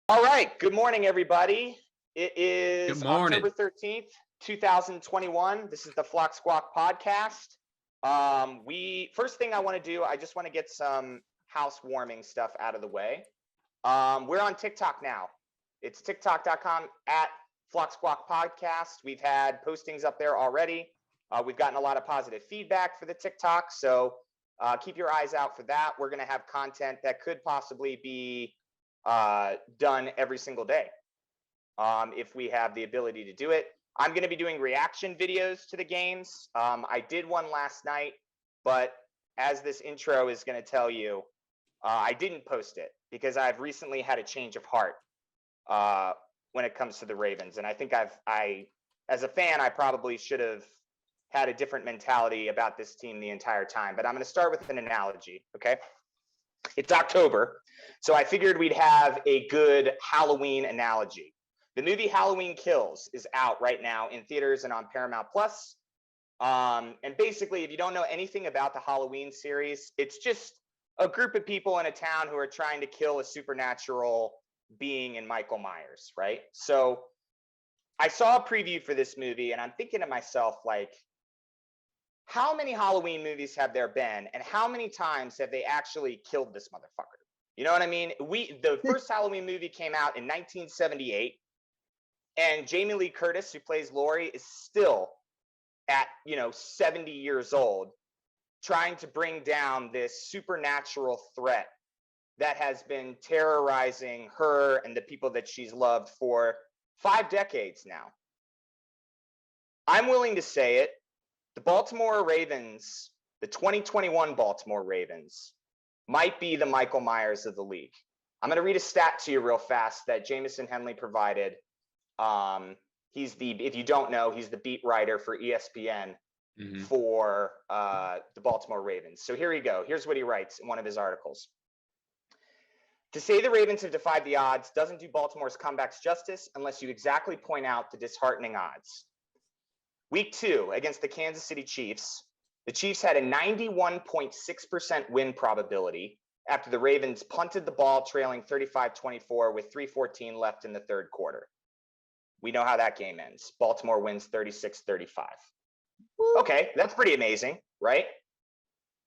All right. Good morning, everybody. It Good is morning. October 13th, 2021. This is the Squawk podcast. First thing I want to do, I just want to get some housewarming stuff out of the way. We're on TikTok now. It's tiktok.com at Squawk podcast. We've had postings up there already. We've gotten a lot of positive feedback for the TikTok. So keep your eyes out for that. We're going to have content that could possibly be done every single day if we have the ability to do it. I'm going to be doing reaction videos to the games. I did one last night, but as this intro is going to tell you, I didn't post it because I've recently had a change of heart when it comes to the Ravens. And I think as a fan, I probably should have had a different mentality about this team the entire time. But I'm going to start with an analogy, okay? It's October, so I figured we'd have a good Halloween analogy. The movie Halloween Kills is out right now in theaters and on Paramount Plus. And basically, if you don't know anything about the Halloween series, it's just a group of people in a town who are trying to kill a supernatural being in Michael Myers, right? So I saw a preview for this movie, and I'm thinking to myself, like, how many Halloween movies have there been, and how many times have they actually killed this motherfucker? You know what I mean? The first Halloween movie came out in 1978, and Jamie Lee Curtis, who plays Laurie, is still at 70 years old, trying to bring down this supernatural threat that has been terrorizing her and the people that she's loved for 5 decades now. I'm willing to say it. The Baltimore Ravens, the 2021 Baltimore Ravens, might be the Michael Myers of the league. I'm going to read a stat to you real fast that Jamison Henley provided. If you don't know, he's the beat writer for ESPN for the Baltimore Ravens. So here we go. Here's what he writes in one of his articles. To say the Ravens have defied the odds doesn't do Baltimore's comebacks justice unless you exactly point out the disheartening odds. Week 2 against the Kansas City Chiefs, the Chiefs had a 91.6% win probability after the Ravens punted the ball trailing 35-24 with 3:14 left in the third quarter. We know how that game ends. Baltimore wins 36-35. Okay, that's pretty amazing, right?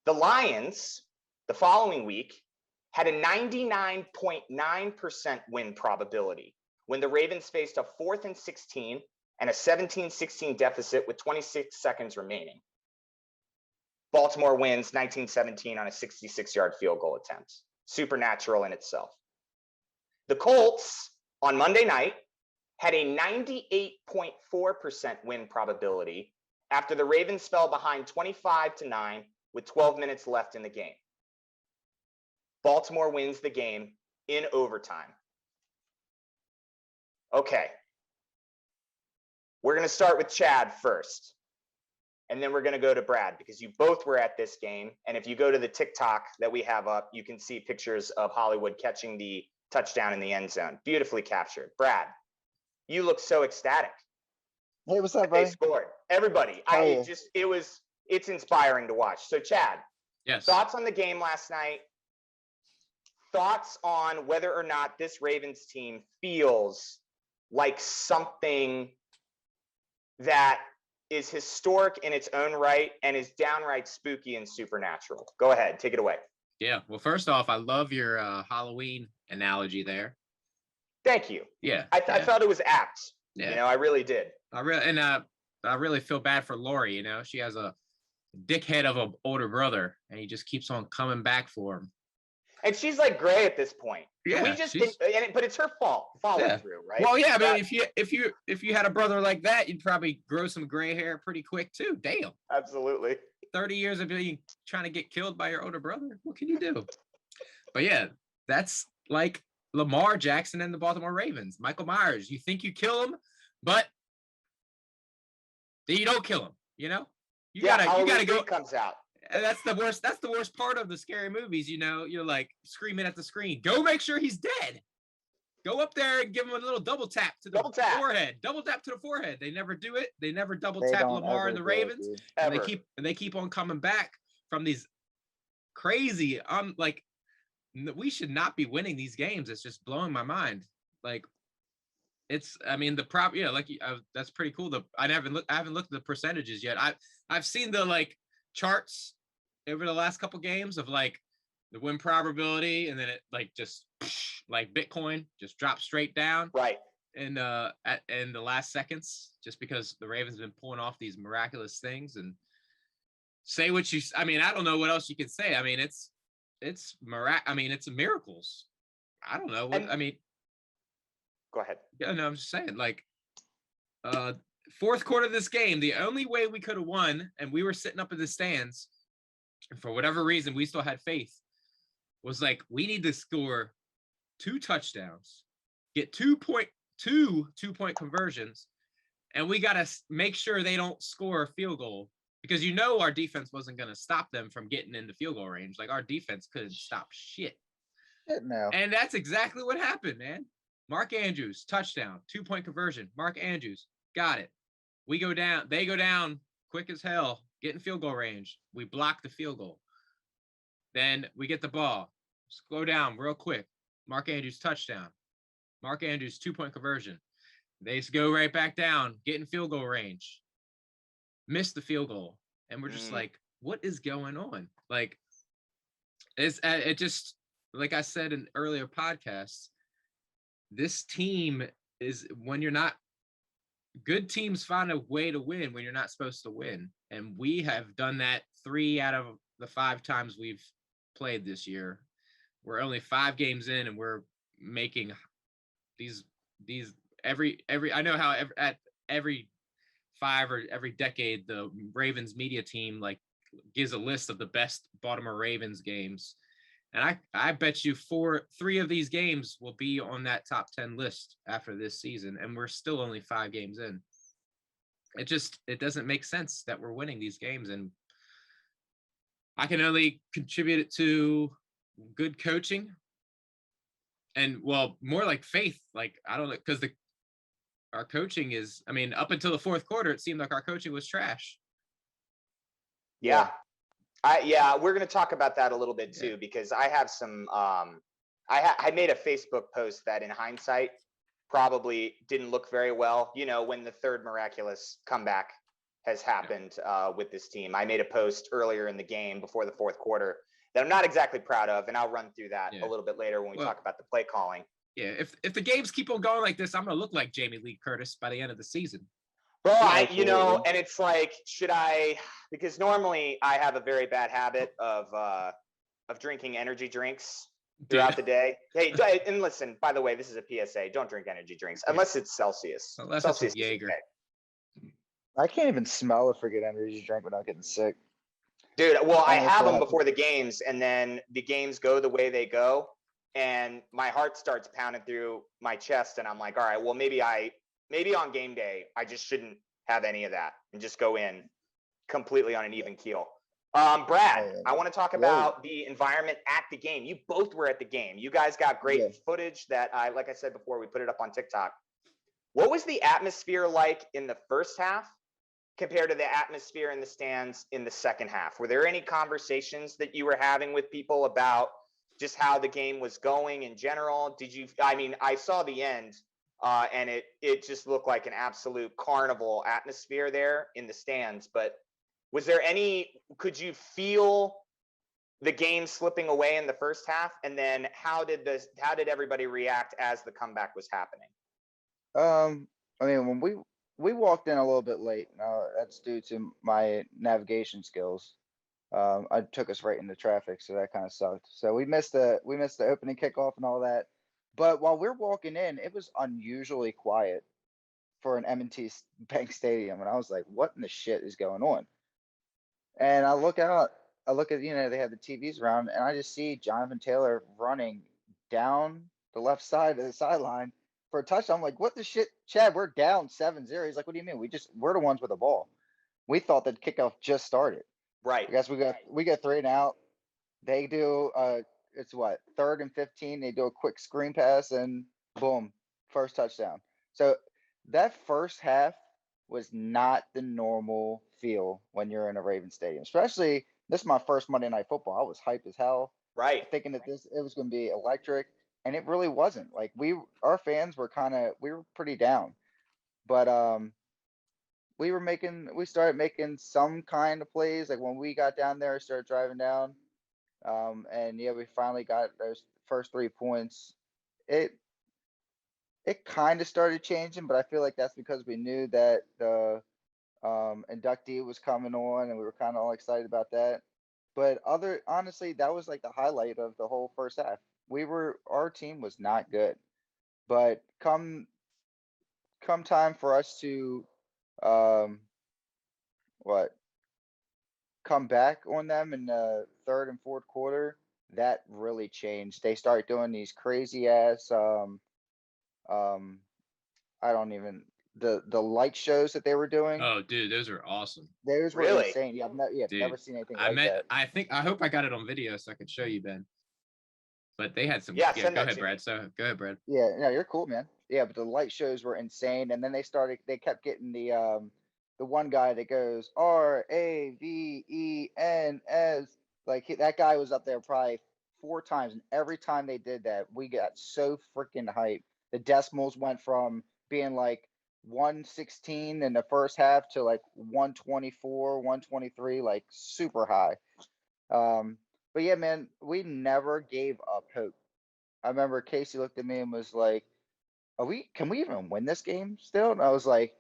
The Lions, the following week, had a 99.9% win probability when the Ravens faced a 4th and 16 and a 17-16 deficit with 26 seconds remaining. Baltimore wins 19-17 on a 66-yard field goal attempt. Supernatural in itself. The Colts on Monday night had a 98.4% win probability after the Ravens fell behind 25-9 with 12 minutes left in the game. Baltimore wins the game in overtime. Okay. We're going to start with Chad first, and then we're going to go to Brad because you both were at this game. And if you go to the TikTok that we have up, you can see pictures of Hollywood catching the touchdown in the end zone. Beautifully captured. Brad, you look so ecstatic. Hey, what's up, buddy? They scored. Everybody. It's inspiring to watch. So Chad, Yes. Thoughts on the game last night? Thoughts on whether or not this Ravens team feels like something that is historic in its own right and is downright spooky and supernatural. Go ahead, take it away. Yeah. Well, first off, I love your Halloween analogy there. Thank you. Yeah. I thought it was apt. Yeah. I really did. I really feel bad for Lori. She has a dickhead of an older brother, and he just keeps on coming back for him. And she's like gray at this point. Yeah, but it's her fault following through, right? Well, yeah. I mean, if you had a brother like that, you'd probably grow some gray hair pretty quick too. Damn. Absolutely. 30 years of being trying to get killed by your older brother. What can you do? But yeah, that's like Lamar Jackson and the Baltimore Ravens. Michael Myers. You think you kill him, but then you don't kill him. You gotta go. Comes out. And that's the worst. That's the worst part of the scary movies. You're like screaming at the screen. Go make sure he's dead. Go up there and give him a little double tap to the forehead. Double tap to the forehead. They never do it. They never double tap Lamar and the Ravens. And they keep on coming back from these crazy. We should not be winning these games. It's just blowing my mind. Like, it's, I mean, that's pretty cool. I haven't looked at the percentages yet. I've seen the like charts over the last couple games of like the win probability, and then it like just like Bitcoin just drops straight down. Right. In the last seconds, just because the Ravens have been pulling off these miraculous things. And say what you, I mean, I don't know what else you can say. I mean, it's it's miracles. I don't know what, I mean. Go ahead. Yeah, no, I'm just saying, like, fourth quarter of this game, the only way we could have won, and we were sitting up in the stands, and for whatever reason, we still had faith, was like, we need to score 2 touchdowns, get 2-point conversions, and we got to make sure they don't score a field goal, because our defense wasn't going to stop them from getting into field goal range. Like, our defense couldn't stop shit. No. And that's exactly what happened, man. Mark Andrews, touchdown, 2-point conversion. Mark Andrews, got it. They go down quick as hell, get in field goal range. We block the field goal. Then we get the ball. Slow down real quick. Mark Andrews, touchdown. Mark Andrews, 2-point conversion. They go right back down, get in field goal range. Miss the field goal. And we're just like, what is going on? Like, it just, like I said in earlier podcasts, this team is, when you're not, good teams find a way to win when you're not supposed to win. And we have done that 3 out of the 5 times we've played this year. We're only 5 games in, and we're making these I know how at every 5 or every decade, the Ravens media team like gives a list of the best Baltimore Ravens games. And I bet you 3 of these games will be on that top 10 list after this season. And we're still only 5 games in. It doesn't make sense that we're winning these games. And I can only contribute it to good coaching. And, well, more like faith. Like, I don't know, because our coaching is, I mean, up until the fourth quarter, it seemed like our coaching was trash. Yeah. We're going to talk about that a little bit too, because I have some, I made a Facebook post that in hindsight probably didn't look very well, when the third miraculous comeback has happened with this team. I made a post earlier in the game before the fourth quarter that I'm not exactly proud of, and I'll run through that a little bit later when we talk about the play calling. Yeah, if the games keep on going like this, I'm going to look like Jamie Lee Curtis by the end of the season. Bro, and it's like, should I, because normally I have a very bad habit of drinking energy drinks throughout the day. Hey, and listen, by the way, this is a PSA. Don't drink energy drinks unless it's Celsius. Unless Celsius it's Jaeger. okay. I can't even smell a freaking energy drink without getting sick. Dude, well, I have them before the games, and then the games go the way they go, and my heart starts pounding through my chest, and I'm like, all right, well, maybe on game day, I just shouldn't have any of that and just go in completely on an even keel. Brad, I want to talk about the environment at the game. You both were at the game. You guys got great footage that like I said before, we put it up on TikTok. What was the atmosphere like in the first half compared to the atmosphere in the stands in the second half? Were there any conversations that you were having with people about just how the game was going in general? I saw the end. And it just looked like an absolute carnival atmosphere there in the stands. But was there could you feel the game slipping away in the first half? And then how did everybody react as the comeback was happening? I mean, when we walked in a little bit late, that's due to my navigation skills. I took us right into traffic, so that kind of sucked. So we missed the opening kickoff and all that. But while we're walking in, it was unusually quiet for an M&T Bank Stadium. And I was like, what in the shit is going on? And I look at, they have the TVs around, and I just see Jonathan Taylor running down the left side of the sideline for a touchdown. I'm like, what the shit, Chad, we're down 7-0. He's like, what do you mean? We're the ones with the ball. We thought that kickoff just started. Right. I guess we got 3 and out. They do, it's what, 3rd and 15. They do a quick screen pass and boom, first touchdown. So that first half was not the normal feel when you're in a Ravens stadium. Especially, this is my first Monday Night Football. I was hyped as hell. Right. Thinking that it was going to be electric. and it really wasn't. Like our fans were we were pretty down, but we started making some kind of plays. Like when we got down there, started driving down, and yeah, we finally got those first 3 points. It it kind of started changing, but I feel like that's because we knew that the inductee was coming on, and we were kind of all excited about that. But honestly, that was like the highlight of the whole first half. Our team was not good, but come time for us to um what come back on them in the third and fourth quarter, that really changed. They start doing these crazy ass um I don't even the light shows that they were doing. Oh, dude, those are awesome. Those were Really? insane. Yeah, I've Dude, never seen anything like that. I hope I got it on video so I could show you, Ben. But they had some. Yeah, Yeah, send go that ahead, to Brad. me. So go ahead, Brad. Yeah, no, you're cool, man. Yeah, but the light shows were insane, and then they kept getting the one guy that goes RAVENS, like that guy was up there probably 4 times, and every time they did that, we got so freaking hyped. The decimals went from being like 116 in the first half to like 124, 123, like super high. But yeah, man, we never gave up hope. I remember Casey looked at me and was like, can we even win this game still? And I was like,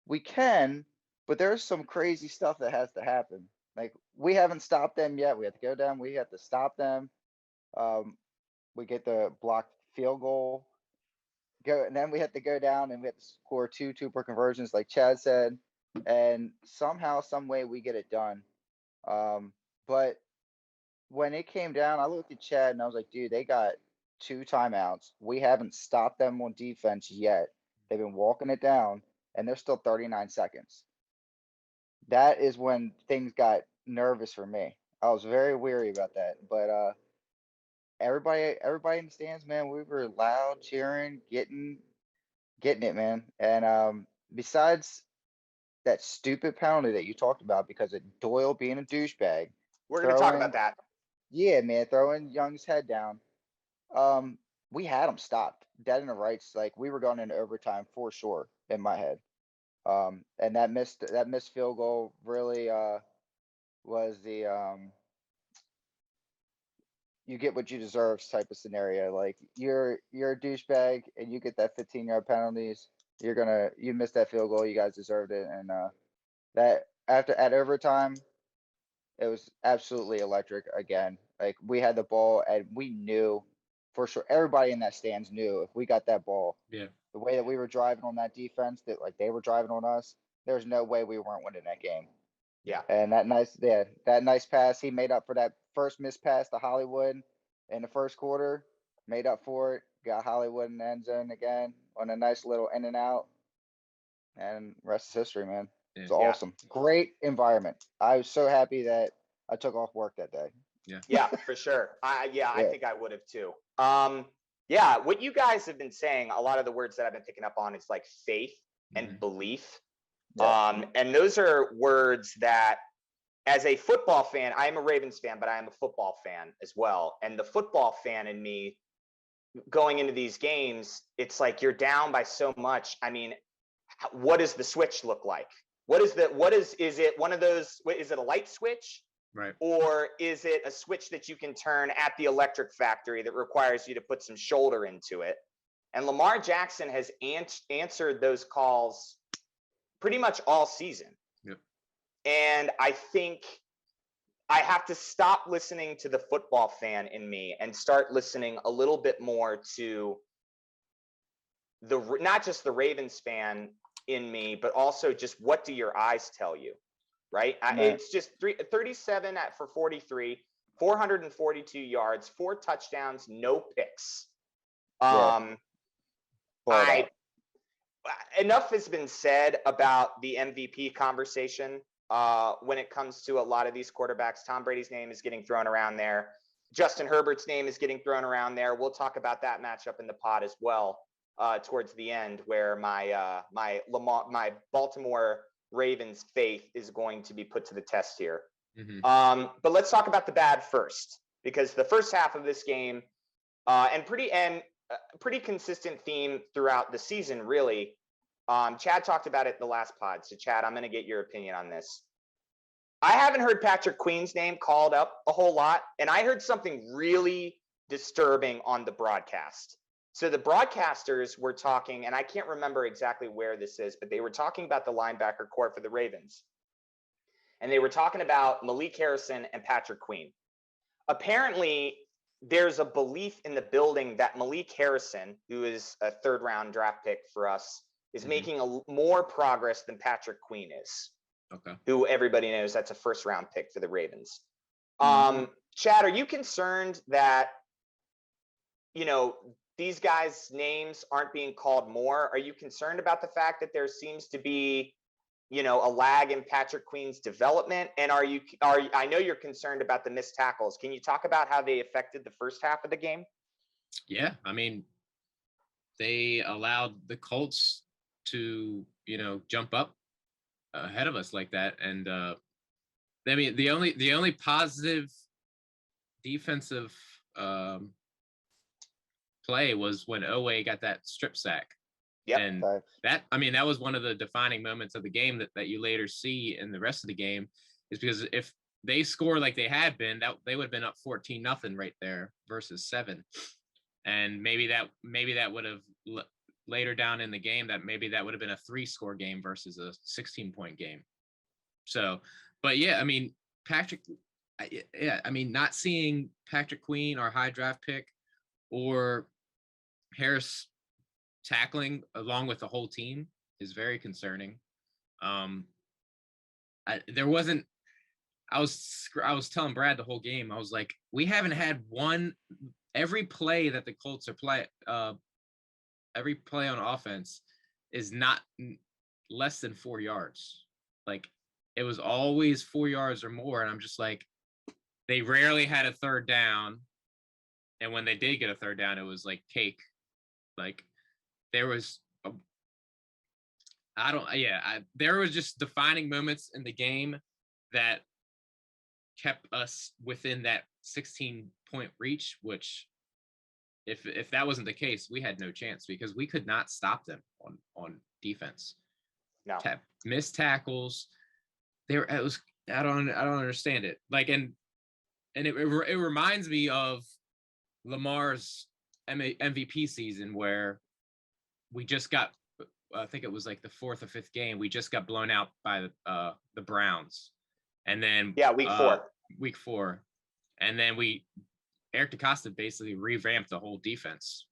we can, but there's some crazy stuff that has to happen. Like we haven't stopped them yet. We have to go down. We have to stop them. Um, we get the blocked field goal, and then we have to go down and we have to score two-point conversions, like Chad said, and somehow, some way, we get it done. But when it came down, I looked at Chad and I was like, dude, they got 2 timeouts. We haven't stopped them on defense yet. They've been walking it down, and there's still 39 seconds. That is when things got nervous for me. I was very weary about that. But everybody in the stands, man, we were loud, cheering, getting it, man. And besides that stupid penalty that you talked about because of Doyle being a douchebag, We're going to talk about throwing, that. yeah, man, throwing Young's head down. We had them stopped dead in the rights. Like we were going into overtime for sure in my head. And that missed field goal really was the you get what you deserve type of scenario. Like you're a douchebag and you get that 15-yard penalties. You missed that field goal. You guys deserved it. And that after at overtime, it was absolutely electric again. Like we had the ball and we knew for sure. Everybody in that stands knew if we got that ball, Yeah. the way that we were driving on that defense, that like they were driving on us, there's no way we weren't winning that game. Yeah. And that nice pass, he made up for that first missed pass to Hollywood in the first quarter, made up for it, got Hollywood in the end zone again on a nice little in and out. And rest is history, man. It's Yeah. awesome. Great environment. I was so happy that I took off work that day. Yeah. Yeah, for sure. I think I would have too. Yeah, what you guys have been saying, a lot of the words that I've been picking up on is like faith and belief. Yeah. And those are words that, as a football fan, I am a Ravens fan, but I am a football fan as well. And the football fan in me going into these games, it's like you're down by so much. I mean, what does the switch look like? Is it one of those, is it a light switch? Right. Or is it a switch that you can turn at the electric factory that requires you to put some shoulder into it? And Lamar Jackson has answered those calls pretty much all season. Yep. And I think I have to stop listening to the football fan in me and start listening a little bit more to not just the Ravens fan in me, but also just what do your eyes tell you? Right? It's just 37 for 43, 442 yards, 4 touchdowns, no picks. Enough has been said about the MVP conversation when it comes to a lot of these quarterbacks. Tom Brady's name is getting thrown around there. Justin Herbert's name is getting thrown around there. We'll talk about that matchup in the pod as well towards the end, where my Baltimore Ravens faith is going to be put to the test here. But let's talk about the bad first, because the first half of this game, Pretty consistent theme throughout the season, really. Chad talked about it the last pod. So Chad, I'm going to get your opinion on this. I haven't heard Patrick Queen's name called up a whole lot, and I heard something really disturbing on the broadcast. So the broadcasters were talking, and I can't remember exactly where this is, but they were talking about the linebacker core for the Ravens. And they were talking about Malik Harrison and Patrick Queen. Apparently, there's a belief in the building that Malik Harrison, who is a third-round draft pick for us, is making more progress than Patrick Queen is. Okay. Who everybody knows that's a first-round pick for the Ravens. Chad, are you concerned that, these guys' names aren't being called more? Are you concerned about the fact that there seems to be, a lag in Patrick Queen's development? And I know you're concerned about the missed tackles. Can you talk about how they affected the first half of the game? Yeah, I mean, they allowed the Colts to, jump up ahead of us like that. And I mean, the only positive defensive play was when Owe got that strip sack. Yep. And that was one of the defining moments of the game that you later see in the rest of the game, is because if they score like they had been, that they would have been up 14-0 right there versus 7. And maybe that would have later down in the game, that would have been a 3-score game versus a 16-point game. So, but yeah, I mean, not seeing Patrick Queen, our high draft pick, or Harris tackling along with the whole team is very concerning. I was telling Brad the whole game, I was like, we haven't had every play that the Colts are every play on offense is not less than 4 yards. Like, it was always 4 yards or more. And I'm just like, they rarely had a third down. And when they did get a third down, it was like cake. Like, there was, there was just defining moments in the game that kept us within that 16-point reach, which if that wasn't the case, we had no chance, because we could not stop them on defense. No. Missed tackles. I don't understand it. Like, and it reminds me of Lamar's MVP season, where we just got, I think it was like the 4th or 5th game, we just got blown out by the Browns. And then week 4. And then Eric DeCosta basically revamped the whole defense.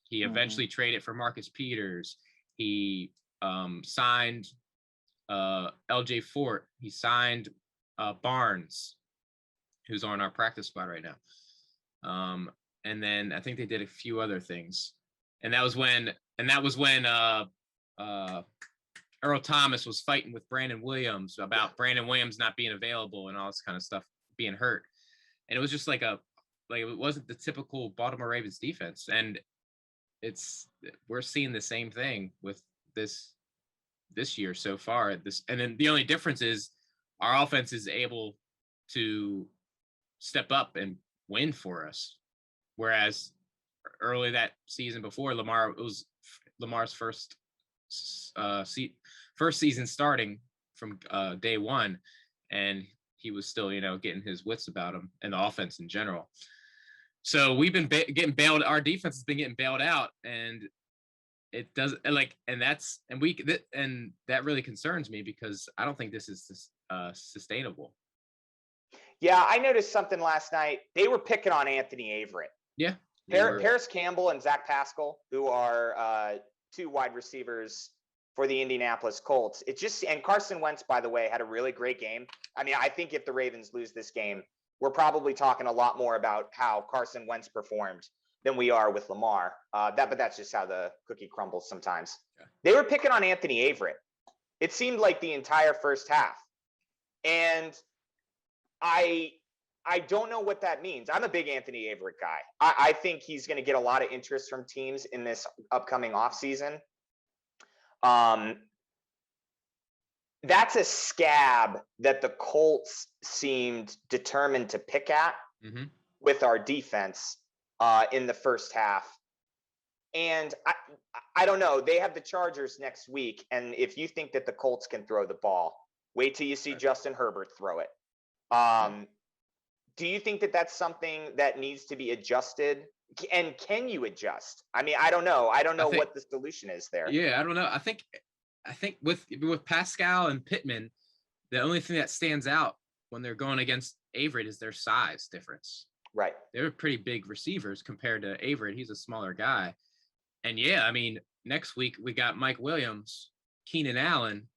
He eventually traded for Marcus Peters. He signed LJ Fort. He signed Barnes, who's on our practice squad right now. And then I think they did a few other things. And that was when Earl Thomas was fighting with Brandon Williams about Brandon Williams not being available and all this kind of stuff, being hurt. And it was just it wasn't the typical Baltimore Ravens defense. And we're seeing the same thing with this year so far. And then the only difference is our offense is able to step up and win for us. Whereas early that season before, it was Lamar's first season starting from day one, and he was still, getting his wits about him and the offense in general. So we've been getting bailed. Our defense has been getting bailed out, and it doesn't and that really concerns me, because I don't think this is sustainable. Yeah, I noticed something last night. They were picking on Anthony Averett. Yeah. Paris Campbell and Zach Pascal, who are 2 wide receivers for the Indianapolis Colts. And Carson Wentz, by the way, had a really great game. I mean, I think if the Ravens lose this game, we're probably talking a lot more about how Carson Wentz performed than we are with Lamar. But that's just how the cookie crumbles sometimes. Yeah. They were picking on Anthony Averett. It seemed like the entire first half. And I don't know what that means. I'm a big Anthony Averett guy. I think he's going to get a lot of interest from teams in this upcoming offseason. That's a scab that the Colts seemed determined to pick at with our defense. in the first half. And I don't know. They have the Chargers next week, and if you think that the Colts can throw the ball, wait till you see Justin Herbert throw it. Do you think that that's something that needs to be adjusted? And can you adjust? I mean, I don't know. I don't know what the solution is there. Yeah, I don't know. I think with Pascal and Pittman, the only thing that stands out when they're going against Averett is their size difference. Right. They're pretty big receivers compared to Averett. He's a smaller guy. And yeah, I mean, next week we got Mike Williams, Keenan Allen.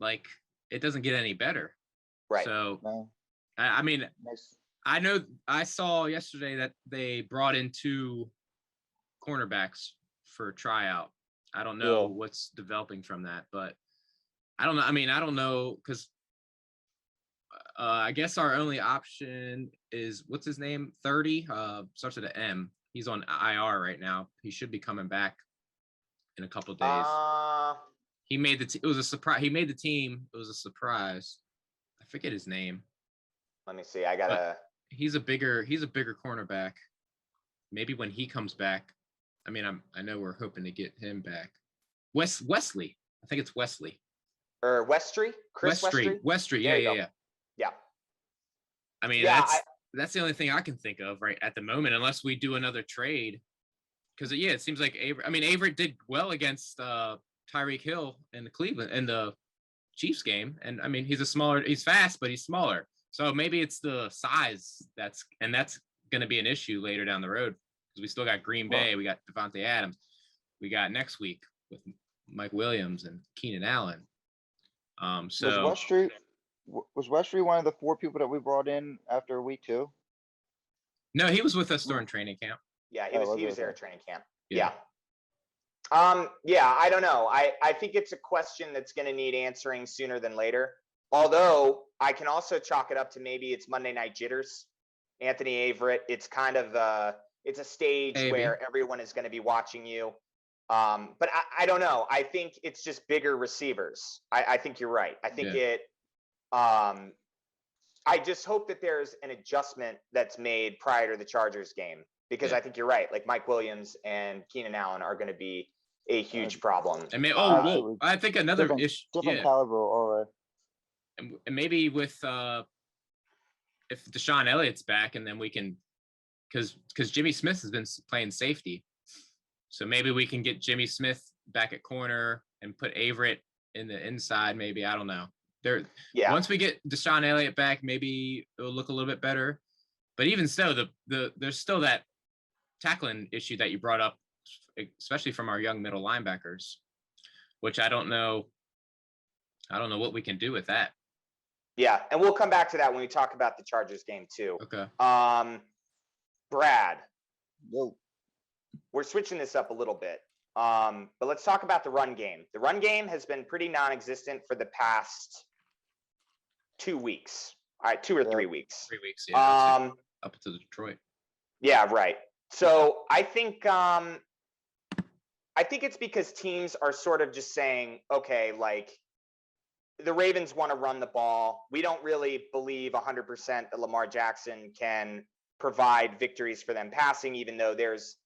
Like, it doesn't get any better. Right. So, No. I mean, Nice. I know I saw yesterday that they brought in 2 cornerbacks for tryout. I don't know what's developing from that, but I don't know. I mean, I don't know because I guess our only option is what's his name? 30 starts with an M. He's on IR right now. He should be coming back in a couple of days. He made it was a surprise. He made the team. It was a surprise. I forget his name. Let me see. I gotta. He's a bigger cornerback. Maybe when he comes back. I mean, I know we're hoping to get him back. Wesley. I think it's Wesley. Or Westry? Chris Westry? Westry. Yeah. Yeah. I mean, that's the only thing I can think of right at the moment, unless we do another trade. Because it seems like Averett did well against Tyreek Hill in the Chiefs game, and I mean he's fast, but he's smaller. So maybe it's the size that's going to be an issue later down the road because we still got Green Bay, we got Devontae Adams, we got next week with Mike Williams and Keenan Allen. So was Westry one of the 4 people that we brought in after week 2? No, he was with us during training camp. Yeah, he was there at training camp. Yeah. Yeah, I don't know. I think it's a question that's going to need answering sooner than later. Although I can also chalk it up to maybe it's Monday Night Jitters. Anthony Averett, it's kind of it's a stage where everyone is going to be watching you. But I don't know. I think it's just bigger receivers. I think you're right. I think I just hope that there's an adjustment that's made prior to the Chargers game because I think you're right. Like Mike Williams and Keenan Allen are going to be a huge problem. I mean, I think another issue, different caliber, all right. And maybe with if Deshaun Elliott's back, and then we can, because Jimmy Smith has been playing safety, so maybe we can get Jimmy Smith back at corner and put Averett in the inside. Maybe, I don't know. Once we get Deshaun Elliott back, maybe it'll look a little bit better. But even so, there's still that tackling issue that you brought up, especially from our young middle linebackers, which I don't know what we can do with that. Yeah, and we'll come back to that when we talk about the Chargers game too. Okay. Brad. Whoa. We're switching this up a little bit. But let's talk about the run game. The run game has been pretty non-existent for the past 2 weeks. All right, 2 or 3 weeks. 3 weeks, yeah. Up to Detroit. Yeah, right. So I think it's because teams are sort of just saying, okay, like the Ravens want to run the ball. We don't really believe 100% that Lamar Jackson can provide victories for them passing, even though there's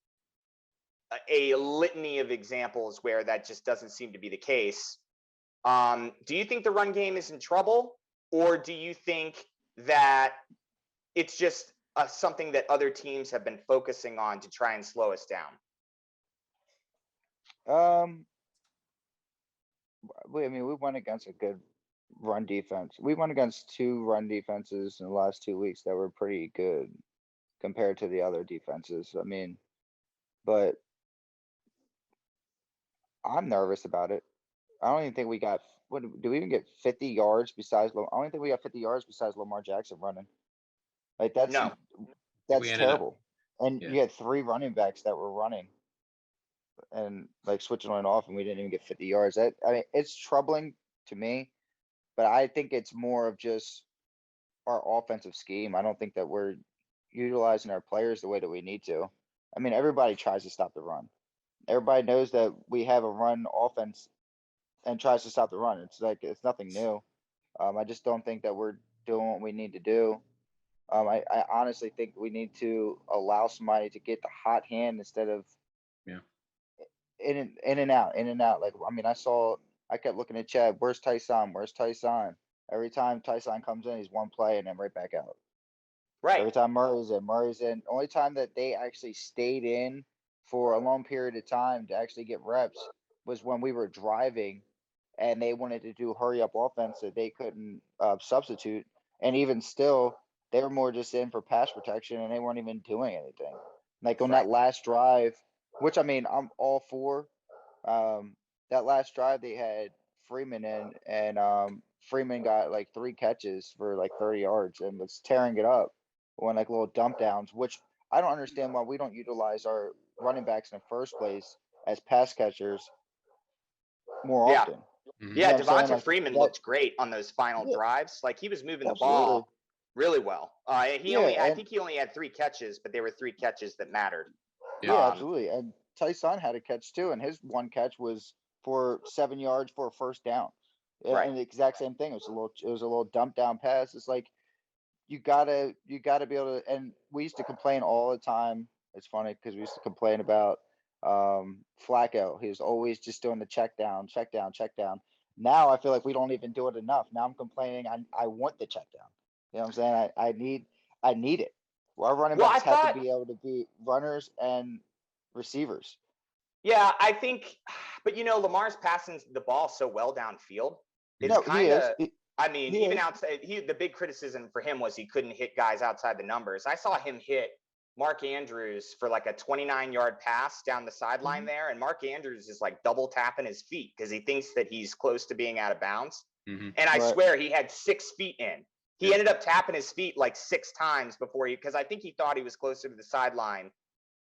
a litany of examples where that just doesn't seem to be the case. Do you think the run game is in trouble, or do you think that it's just something that other teams have been focusing on to try and slow us down? We went against a good run defense. We went against 2 run defenses in the last 2 weeks that were pretty good compared to the other defenses. I mean, but I'm nervous about it. I don't even think we got. What do we even get 50 yards besides? I don't even think we got 50 yards besides Lamar Jackson running. Like that's terrible. And you had 3 running backs that were running and like switching on and off, and we didn't even get 50 yards. It's troubling to me, but I think it's more of just our offensive scheme. I don't think that we're utilizing our players the way that we need to. I mean, everybody tries to stop the run. Everybody knows that we have a run offense and tries to stop the run. It's like, it's nothing new. I just don't think that we're doing what we need to do. I honestly think we need to allow somebody to get the hot hand instead of Yeah. in and out, in and out. Like, I mean, I kept looking at Chad. Where's Tyson? Where's Tyson? Every time Tyson comes in, he's one play and then right back out. Right. Every time Murray's in. Only time that they actually stayed in for a long period of time to actually get reps was when we were driving and they wanted to do hurry up offense that they couldn't substitute. And even still, they were more just in for pass protection and they weren't even doing anything. Like on that last drive, which I mean, I'm all for. That last drive they had Freeman in, and Freeman got like 3 catches for like 30 yards and was tearing it up on like little dump downs, which I don't understand why we don't utilize our running backs in the first place as pass catchers more often. Mhm. Yeah, You know what I'm saying? Devonta Like Freeman that, looked great on those final yeah, drives. Like he was moving the absolutely. ball really well. I Yeah, think he only had 3 catches, but they were 3 catches that mattered. yeah, absolutely. And Tyson had a catch too, and his one catch was for 7 yards for a first down. Right. And the exact same thing. It was a little dump down pass. It's like you gotta be able to. And we used to complain all the time. It's funny because we used to complain about Flacco. He was always just doing the check down, check down, check down. Now I feel like we don't even do it enough. Now I'm complaining. I want the check down. You know what I'm saying? I need it. Our running Well, I backs have to thought, be able to be runners and receivers. yeah, I think, but Lamar's passing the ball so well downfield. It's No, he kind is. of, I mean, He even is. outside, the big criticism for him was he couldn't hit guys outside the numbers. I saw him hit Mark Andrews for like a 29-yard pass down the sideline Mhm. there, and Mark Andrews is like double tapping his feet because he thinks that he's close to being out of bounds. Mm-hmm. And I Right. swear he had 6 feet in. He ended up tapping his feet like 6 times before because I think he thought he was closer to the sideline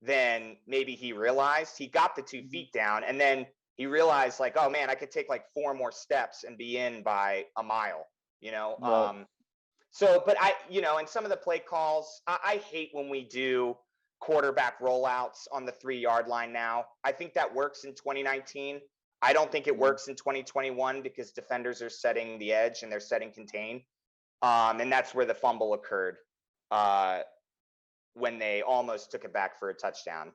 than maybe he realized. He got the 2 feet down, and then he realized like, oh man, I could take like 4 more steps and be in by a mile. Right. So, but and some of the play calls, I hate when we do quarterback rollouts on the 3-yard line now. I think that works in 2019. I don't think it Yeah. works in 2021 because defenders are setting the edge and they're setting contain. And that's where the fumble occurred when they almost took it back for a touchdown.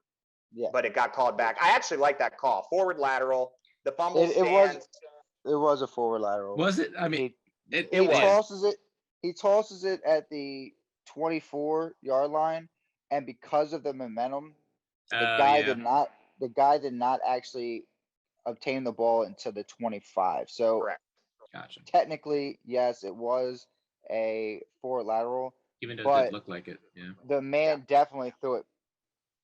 Yeah. But it got called back. I actually like that call. Forward lateral. The fumble It was stands. it was a forward lateral. Was it? I mean, He It was. tosses it at the 24-yard line, and because of the momentum, the guy did not actually obtain the ball until the 25. So Correct. Gotcha. technically, yes, it was a forward lateral, Even though it but did look like it. Yeah. the man definitely threw it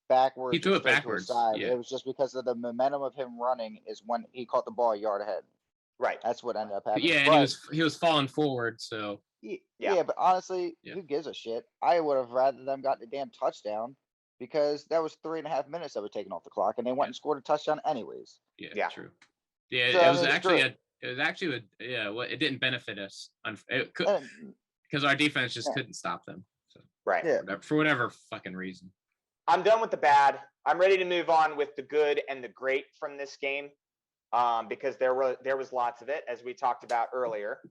backwards. He threw and it straight backwards, to his side. yeah. It was just because of the momentum of him running is when he caught the ball a yard ahead. Right. That's what ended up happening. Yeah, and he was falling forward, so Yeah, but honestly, who gives a shit? I would have rather them got the damn touchdown because that was 3.5 minutes that were taken off the clock, and they went and scored a touchdown anyways. Yeah, true. Yeah, So, it I was mean, actually screw it didn't benefit us. It could it. because our defense just Yeah. couldn't stop them. So Right. Yeah. for whatever fucking reason. I'm done with the bad. I'm ready to move on with the good and the great from this game, because there was lots of it, as we talked about earlier.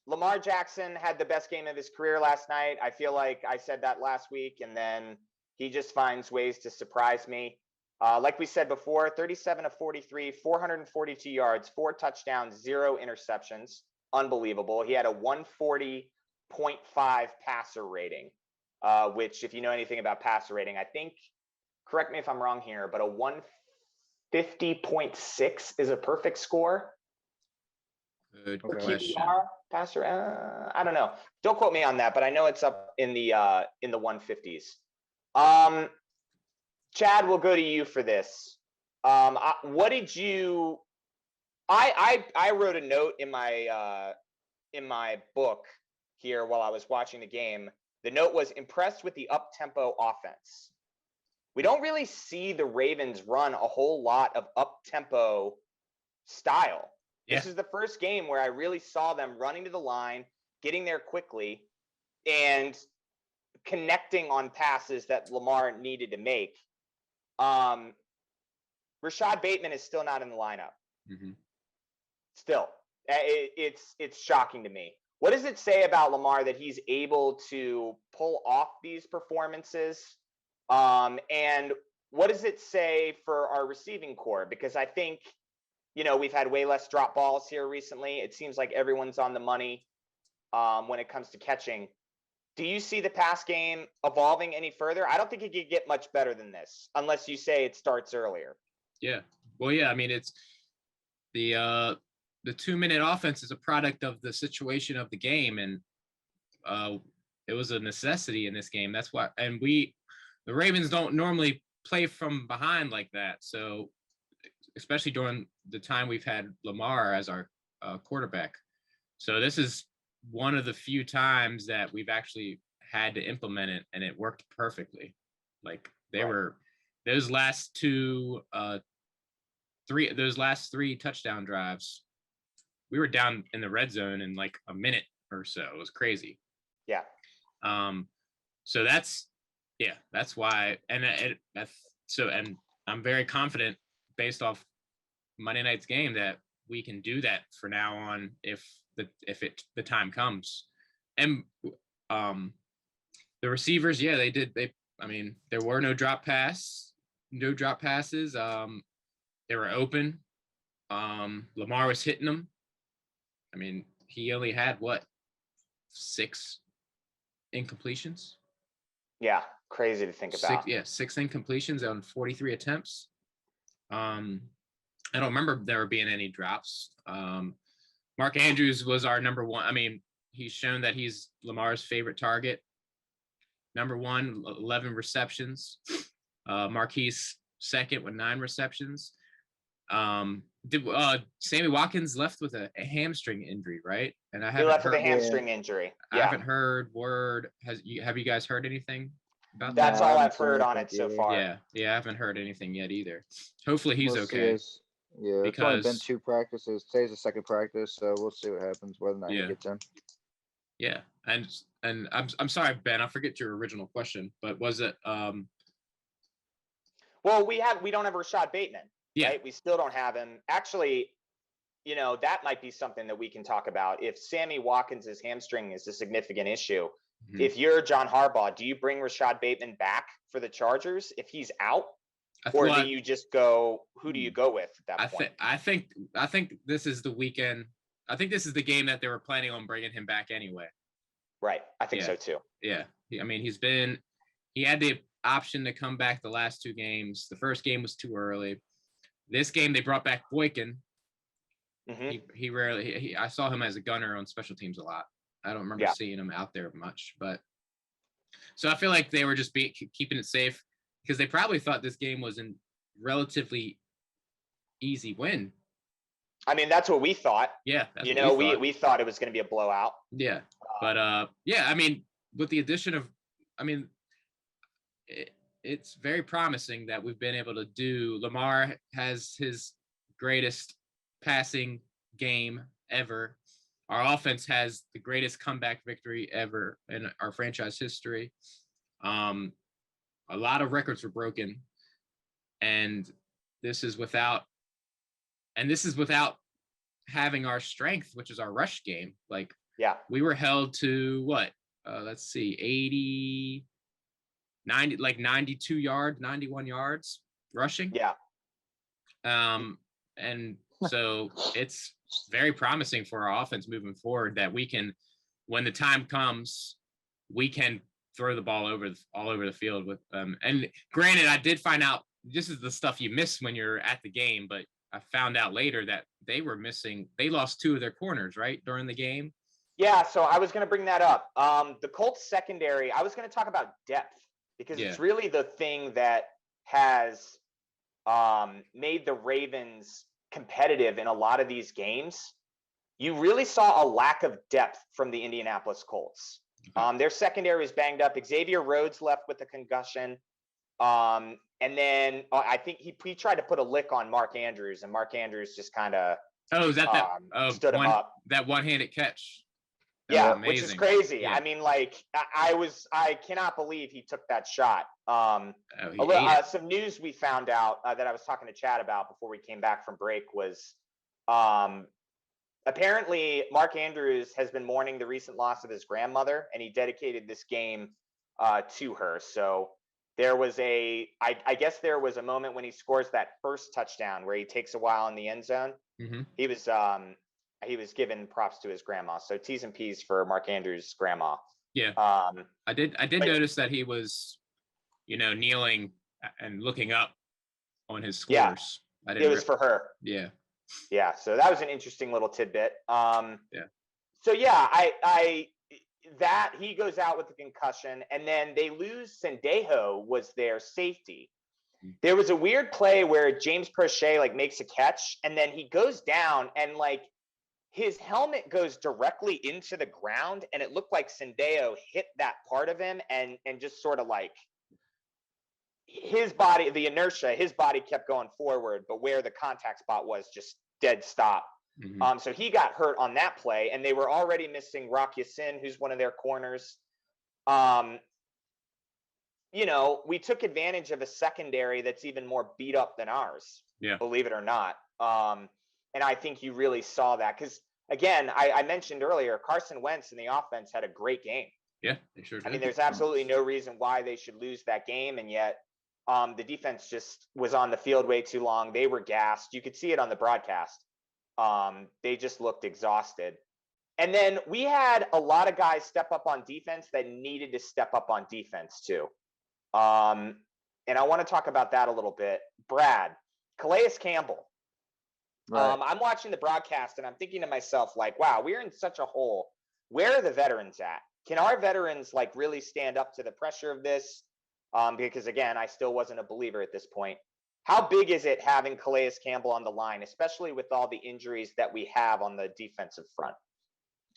Lamar Jackson had the best game of his career last night. I feel like I said that last week, and then he just finds ways to surprise me. Like we said before, 37 of 43, 442 yards, 4 touchdowns, 0 interceptions. Unbelievable. He had a 140.5 passer rating, which, if you know anything about passer rating, I think, correct me if I'm wrong here, but a 150.6 is a perfect score. Good Okay. question. QBR passer, I don't know. Don't quote me on that, but I know it's up in the 150s. Chad, we'll go to you for this. What did you? I wrote a note in my book here while I was watching the game. The note was impressed with the up-tempo offense. We don't really see the Ravens run a whole lot of up-tempo style. This is the first game where I really saw them running to the line, getting there quickly, and connecting on passes that Lamar needed to make. Rashad Bateman is still not in the lineup. Mm-hmm. Still, it's shocking to me. what does it say about Lamar that he's able to pull off these performances? And what does it say for our receiving core? Because I think, we've had way less drop balls here recently. It seems like everyone's on the money when it comes to catching. Do you see the pass game evolving any further? I don't think it could get much better than this, unless you say it starts earlier. Yeah. Well, yeah. I mean, it's the 2-minute offense is a product of the situation of the game, and it was a necessity in this game. That's why, and the Ravens don't normally play from behind like that. So, especially during the time we've had Lamar as our quarterback. So this is one of the few times that we've actually had to implement it, and it worked perfectly. Like those last three touchdown drives, we were down in the red zone in like a minute or so. It was crazy. Yeah. So that's why, and I'm very confident based off Monday night's game that we can do that for now on if the time comes. And the receivers, yeah, they did. There were no drop passes. They were open. Lamar was hitting them. He only had 6 incompletions. Yeah, crazy to think about. 6 incompletions on 43 attempts. I don't remember there being any drops. Mark Andrews was our number one. He's shown that he's Lamar's favorite target. Number 1, 11 receptions. Marquise second with 9 receptions. Sammy Watkins left with a hamstring injury, right? And he left with a hamstring injury. Yeah. I haven't heard word. Have you guys heard anything about that? That's all I've heard heard on it so far. Yeah, I haven't heard anything yet either. Hopefully he's okay. Yeah, it's only been 2 practices. Today's the second practice, so we'll see what happens, whether or not he gets in. Yeah, and I'm sorry, Ben, I forget your original question, but was it Well, we don't have Rashad Bateman. Yeah. Right? We still don't have him. Actually, that might be something that we can talk about. If Sammy Watkins' hamstring is a significant issue, if you're John Harbaugh, do you bring Rashad Bateman back for the Chargers if he's out? Or do you just go, who do you go with at that point? I think this is the weekend. I think this is the game that they were planning on bringing him back anyway. Right. I think so too. Yeah. He had the option to come back the last 2 games. The first game was too early. This game, they brought back Boykin. Mm-hmm. I saw him as a gunner on special teams a lot. I don't remember seeing him out there much, but so I feel like they were just keeping it safe because they probably thought this game was a relatively easy win. That's what we thought. Yeah. We thought it was going to be a blowout. Yeah. But with the addition of, it's very promising that we've been able to do. Lamar has his greatest passing game ever. Our offense has the greatest comeback victory ever in our franchise history. A lot of records were broken, and this is without having our strength, which is our rush game. We were held to 92 yards, 91 yards rushing. Yeah. And so it's very promising for our offense moving forward that we can, when the time comes, we can throw the ball all over the field with and granted, I did find out this is the stuff you miss when you're at the game, but I found out later that they lost 2 of their corners, right, during the game. Yeah, so I was going to bring that up. The Colts secondary, I was going to talk about depth because it's really the thing that has made the Ravens competitive in a lot of these games. You really saw a lack of depth from the Indianapolis Colts. Their secondary is banged up. Xavier Rhodes left with a concussion. And then I think he tried to put a lick on Mark Andrews, and Mark Andrews just kind of stood him up. That one-handed catch. Yeah, which is crazy. Yeah. I cannot believe he took that shot. Some news we found out that I was talking to Chad about before we came back from break was apparently Mark Andrews has been mourning the recent loss of his grandmother, and he dedicated this game to her. So there was I guess there was a moment when he scores that first touchdown where he takes a while in the end zone. Mm-hmm. He was given props to his grandma. So T's and P's for Mark Andrews' grandma. Yeah. I did notice that he was, kneeling and looking up on his scores. Yeah, it was for her. Yeah. Yeah. So that was an interesting little tidbit. Yeah. So yeah, I that he goes out with a concussion, and then they lose. Sendejo was their safety. There was a weird play where James Prochet makes a catch, and then he goes down, and his helmet goes directly into the ground, and it looked like Sendejo hit that part of him, and just sort of his body, the inertia, his body kept going forward, but where the contact spot was just dead stop. Mm-hmm. So he got hurt on that play, and they were already missing Rock Yassin, who's one of their corners. We took advantage of a secondary that's even more beat up than ours, believe it or not. And I think you really saw that because, again, I mentioned earlier, Carson Wentz and the offense had a great game. Yeah, they sure did. I mean, there's absolutely no reason why they should lose that game, and yet the defense just was on the field way too long. They were gassed. You could see it on the broadcast. They just looked exhausted. And then we had a lot of guys step up on defense that needed to step up on defense too. And I want to talk about that a little bit. Brad, Calais Campbell. Right. I'm watching the broadcast and I'm thinking to myself, wow, we're in such a hole. Where are the veterans at? Can our veterans really stand up to the pressure of this? Because again, I still wasn't a believer at this point. How big is it having Calais Campbell on the line, especially with all the injuries that we have on the defensive front?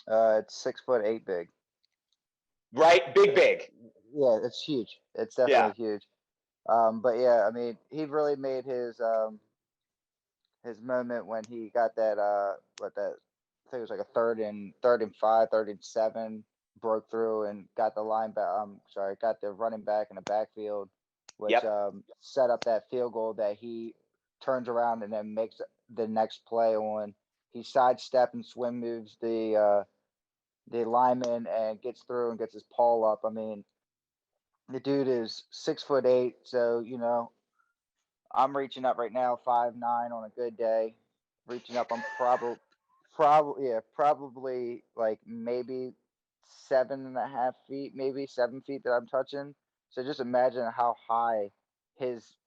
It's 6'8" big. Right, big. Yeah, it's huge. It's definitely huge. But yeah, I mean, he really made his moment when he got that I think it was a third and 5, 3rd and 7, broke through and got the got the running back in the backfield, which set up that field goal that he turns around and then makes the next play on. He sidestep and swim moves the lineman and gets through and gets his paw up. I mean, the dude is 6'8", so I'm reaching up right now, 5'9" on a good day. Reaching up, I'm probably maybe 7.5 feet, maybe 7 feet that I'm touching. So just imagine how high his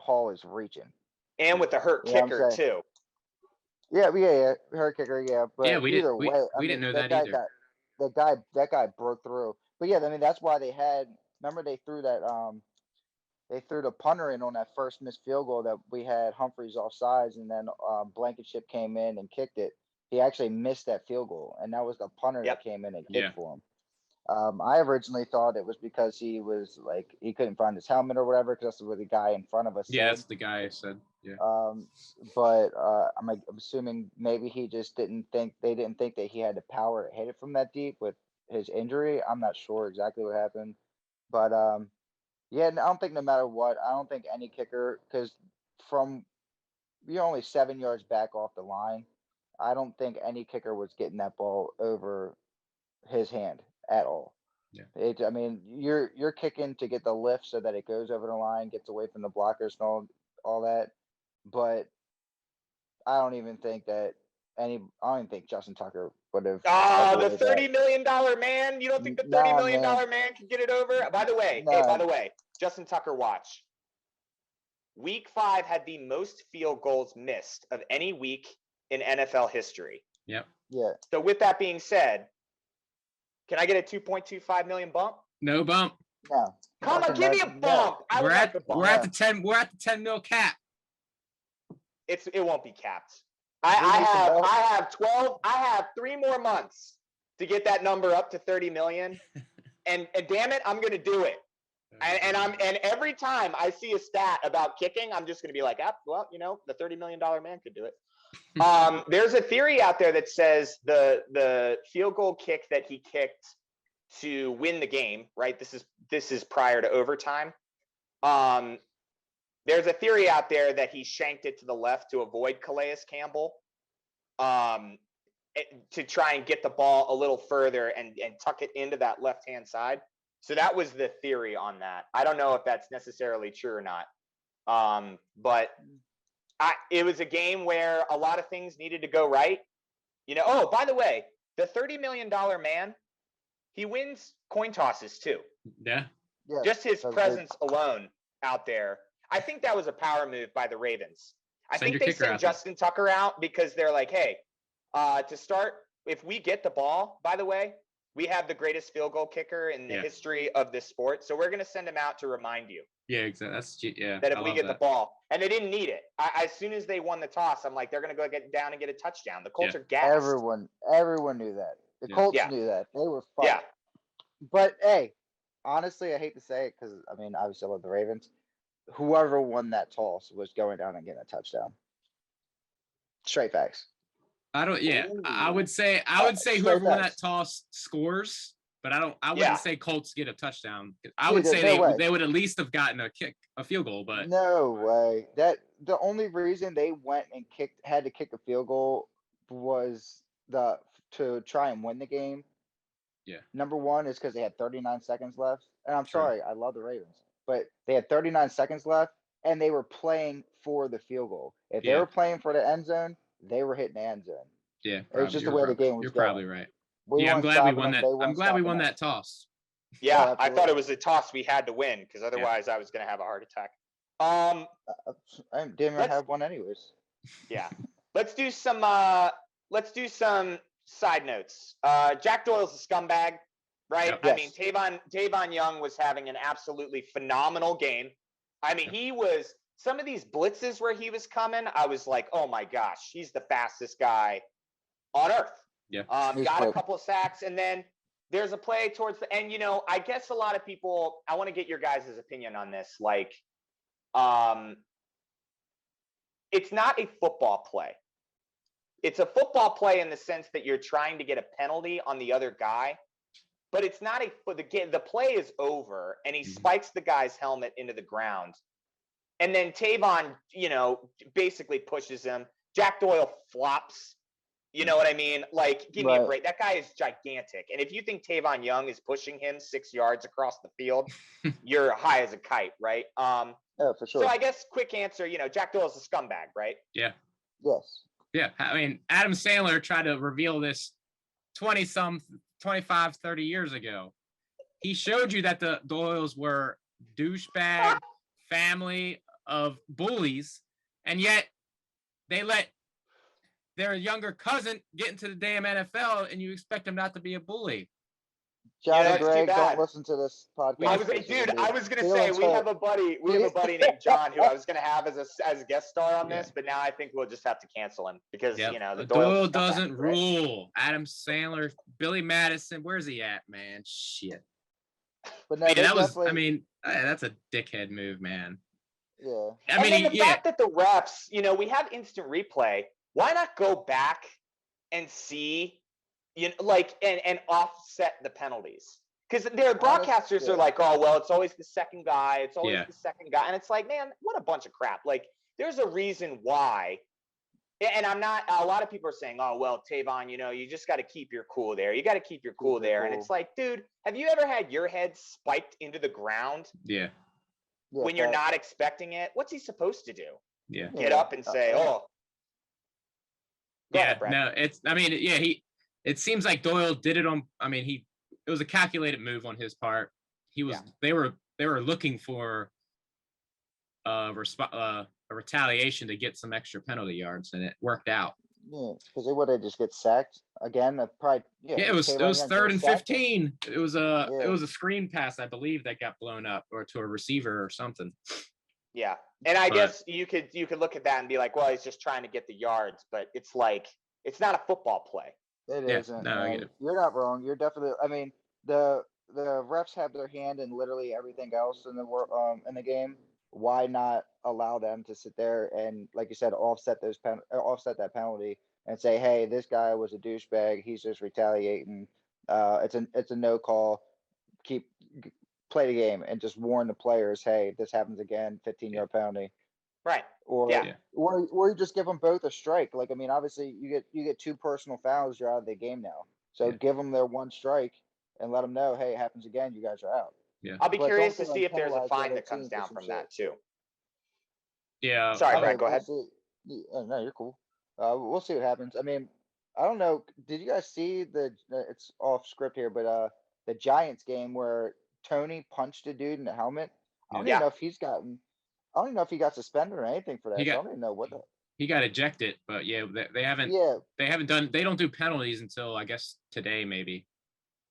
paw is reaching. And with the hurt kicker too. Yeah, hurt kicker, yeah. But we either way, we didn't know that either. That guy broke through. But yeah, I mean that's why they had. Remember they threw that they threw the punter in on that first missed field goal that we had Humphreys offsides, and then Blankenship came in and kicked it. He actually missed that field goal, and that was the punter that came in and kicked for him. I originally thought it was because he was he couldn't find his helmet or whatever, because that's what the guy in front of us said. Yeah, that's the guy said. Yeah. But I'm assuming maybe he just didn't think that he had the power to hit it from that deep with his injury. I'm not sure exactly what happened, but yeah, I don't think no matter what, I don't think any kicker, because you're only 7 yards back off the line, I don't think any kicker was getting that ball over his hand at all. Yeah. I mean, you're kicking to get the lift so that it goes over the line, gets away from the blockers and all that. But I don't even think Justin Tucker would have. The $30 million man. You don't think the $30 million man can get it over? By the way, Justin Tucker, watch. Week 5 had the most field goals missed of any week in NFL history. Yep. Yeah. So with that being said, can I get a $2.25 million bump? No bump. No. Come on, give me a bump. No. We're at the 10 mil cap. It won't be capped. I have 12. I have 3 more months to get that number up to 30 million, and damn it, I'm gonna do it. And every time I see a stat about kicking, I'm just gonna be like, the $30 million man could do it. There's a theory out there that says the field goal kick that he kicked to win the game, right? This is prior to overtime. There's a theory out there that he shanked it to the left to avoid Calais Campbell. to try and get the ball a little further and tuck it into that left-hand side. So that was the theory on that. I don't know if that's necessarily true or not. But it was a game where a lot of things needed to go right. Oh, by the way, the $30 million man, he wins coin tosses too. Yeah. Just his presence alone out there. I think that was a power move by the Ravens. I think they sent Justin Tucker out because they're like, hey, to start, if we get the ball, by the way, we have the greatest field goal kicker in the history of this sport. So we're going to send him out to remind you. Yeah, exactly. That if we get the ball, and they didn't need it. As soon as they won the toss, I'm like, they're going to go get down and get a touchdown. The Colts are gassed. Everyone knew that. The Colts knew that. They were fine. Yeah. But hey, honestly, I hate to say it because I mean, obviously, I love the Ravens. Whoever won that toss was going down and getting a touchdown. Straight facts. I would say whoever won that toss scores, but I wouldn't say Colts get a touchdown. I would say they would at least have gotten a field goal, but no way. That the only reason they went and had to kick a field goal was to try and win the game. Yeah. Number one is because they had 39 seconds left. And I'm sorry, I love the Ravens, but they had 39 seconds left and they were playing for the field goal. If they were playing for the end zone, they were hitting the end zone. Yeah. It was just the way the game was You're going. probably right. I'm glad we won that. I'm glad we won that toss. Yeah, I thought it was a toss we had to win because otherwise I was going to have a heart attack. I didn't even have one anyways. Yeah. Let's do some side notes. Jack Doyle's a scumbag, right? Yep. I mean, Tavon Young was having an absolutely phenomenal game. I mean, he was some of these blitzes where he was coming. I was like, oh my gosh, he's the fastest guy on earth. Yeah. Got a couple of sacks, and then there's a play towards the end. I guess a lot of people. I want to get your guys' opinion on this. Like, it's not a football play. It's a football play in the sense that you're trying to get a penalty on the other guy, but it's not the play is over and he spikes the guy's helmet into the ground. And then Tavon, basically pushes him. Jack Doyle flops. You know what I mean? Like, give me a break. That guy is gigantic. And if you think Tavon Young is pushing him 6 yards across the field, you're high as a kite, right? Yeah, for sure. So I guess quick answer, Jack Doyle's a scumbag, right? Yeah. Yes. Yeah, I mean, Adam Sandler tried to reveal this 25, 30 years ago. He showed you that the Doyles were douchebag family of bullies, and yet they let their younger cousin get into the damn NFL, and you expect him not to be a bully. John and Greg, don't listen to this podcast. I was gonna say we have a buddy named John who I was gonna have as a guest star on this, but now I think we'll just have to cancel him because the Doyle doesn't rule. Adam Sandler, Billy Madison, where's he at, man? Shit. But no, that's a dickhead move, man. Yeah. The fact that the refs, we have instant replay. Why not go back and see? And offset the penalties because their broadcasters are like, oh well, it's always the second guy, and it's like, man, what a bunch of crap. Like, there's a reason why, and a lot of people are saying, oh well, Tavon, you just got to keep your cool there. You got to keep your cool there, and it's like, dude, have you ever had your head spiked into the ground? Yeah. When you're not expecting it, what's he supposed to do? Yeah. Get up and say, oh. It seems like Doyle did it on. I mean, it was a calculated move on his part. They were looking for a retaliation to get some extra penalty yards, and it worked out. Yeah, because they would have just get sacked again. Probably. Yeah, it was 3rd and 15. It was a screen pass, I believe, that got blown up or to a receiver or something. Yeah, and I guess you could look at that and be like, well, he's just trying to get the yards, but it's like it's not a football play. It isn't. No, I get it. You're not wrong. You're definitely. I mean, the refs have their hand in literally everything else in the game. Why not allow them to sit there and, like you said, offset that penalty and say, hey, this guy was a douchebag. He's just retaliating. It's a no call. Play the game and just warn the players, hey, this happens again. 15-yard penalty. Right. Or Yeah. or you just give them both a strike. Like, I mean, obviously you get 2 personal fouls, you're out of the game now. So give them their 1 strike and let them know, hey, it happens again, you guys are out. Yeah. I'll be But curious don't to see if there's a penalize the fine other that comes team for down some from shit. that too. Yeah. Sorry, I Brad, mean, go we'll ahead. see. No, you're cool. We'll see what happens. I mean, I don't know. Did you guys see it's off script here, but the Giants game where Tony punched a dude in the helmet? I don't Yeah. even know if I don't even know if he got suspended or anything for that. He So I got- don't even know what the. He got ejected, but yeah, they haven't. Yeah. They don't do penalties until I guess today maybe.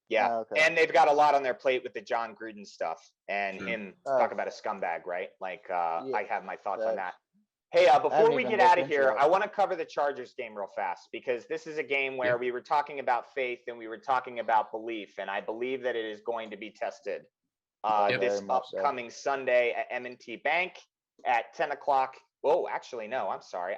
Yeah. Okay. And they've got a lot on their plate with the John Gruden stuff and True. him Oh. talk about a scumbag, right? Like, Yeah, I have my thoughts on that. facts. Hey, I before haven't we even get looked out of into here, that. I want to cover the Chargers game real fast because this is a game where Yeah. we were talking about faith and we were talking about belief, and I believe that it is going to be tested this Very much so. upcoming Sunday at M&T Bank at 10 o'clock. Oh, actually, no, I'm sorry.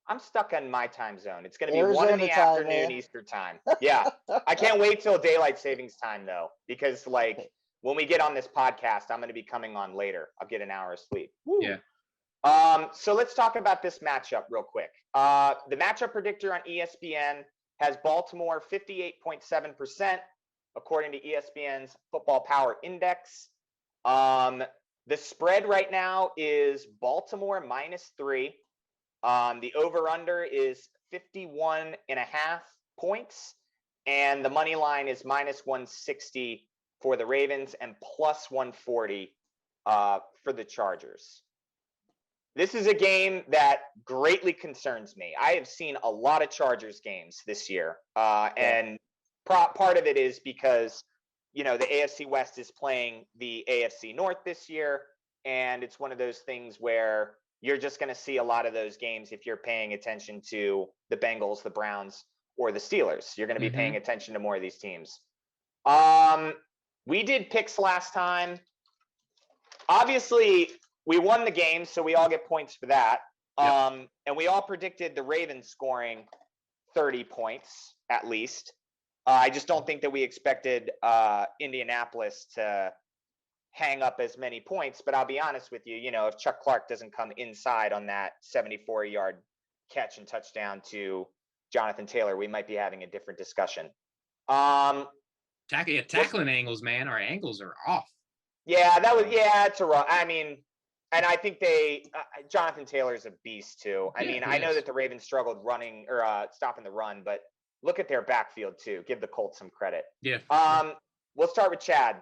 I'm stuck on my time zone. It's going to be 1 in Arizona the time, afternoon man. Eastern time. Yeah. I can't wait till daylight savings time though, because like when we get on this podcast, I'm going to be coming on later. I'll get an hour of sleep. Woo. Yeah. So let's talk about this matchup real quick. The matchup predictor on ESPN has Baltimore 58.7%, according to ESPN's Football Power Index. The spread right now is Baltimore -3. The over-under is 51.5 points, and the money line is -160 for the Ravens and +140 for the Chargers. This is a game that greatly concerns me. I have seen a lot of Chargers games this year, and part of it is because the AFC West is playing the AFC North this year, and it's one of those things where you're just going to see a lot of those games if you're paying attention to the Bengals, the Browns, or the Steelers. You're going to be paying attention to more of these teams. We did picks last time. Obviously, we won the game, so we all get points for that. And we all predicted the Ravens scoring 30 points at least. I just don't think that we expected Indianapolis to hang up as many points. But I'll be honest with you, if Chuck Clark doesn't come inside on that 74-yard catch and touchdown to Jonathan Taylor, we might be having a different discussion. Tackling angles, man. Our angles are off. Yeah, it's a wrong. I mean, and I think Jonathan Taylor's a beast too. I mean, I know that the Ravens struggled running or stopping the run, but look at their backfield too. Give the Colts some credit. Yeah. We'll start with Chad.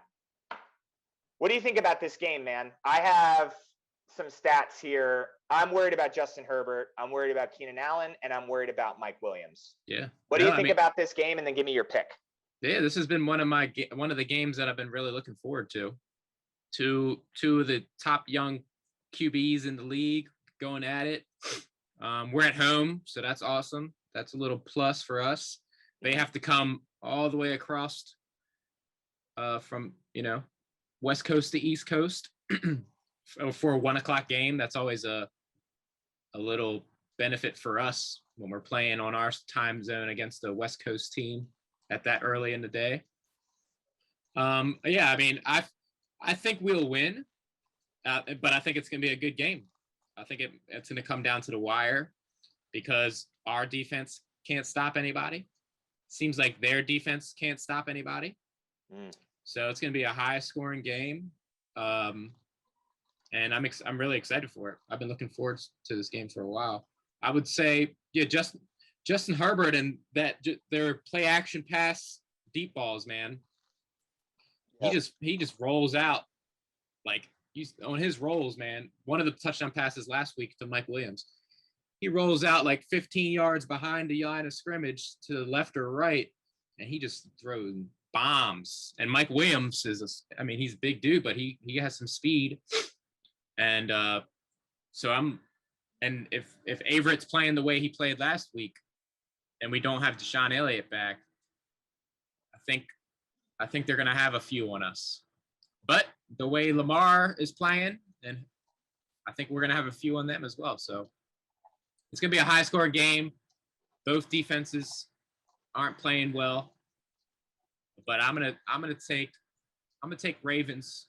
What do you think about this game, man? I have some stats here. I'm worried about Justin Herbert. I'm worried about Keenan Allen, and I'm worried about Mike Williams. Yeah. What do you think about this game? And then give me your pick. Yeah, this has been one of the games that I've been really looking forward to. Two of the top young QBs in the league going at it. We're at home, so that's awesome. That's a little plus for us. They have to come all the way across from West Coast to East Coast for a 1:00 game. That's always a little benefit for us when we're playing on our time zone against a West Coast team at that early in the day. Yeah, I mean, I think we'll win, but I think it's going to be a good game. I think it's going to come down to the wire because our defense can't stop anybody. Seems like their defense can't stop anybody. So it's going to be a high-scoring game, and I'm really excited for it. I've been looking forward to this game for a while. I would say, yeah, Justin Herbert and their play-action pass deep balls, man. He just rolls out like he's on his rolls, man. One of the touchdown passes last week to Mike Williams, he rolls out like 15 yards behind the line of scrimmage to the left or right, and he just throws bombs. And Mike Williams he's a big dude, but he has some speed. And if Averett's playing the way he played last week, and we don't have Deshaun Elliott back, I think they're gonna have a few on us. But the way Lamar is playing, and I think we're gonna have a few on them as well. So it's gonna be a high-scoring game. Both defenses aren't playing well, but I'm gonna take Ravens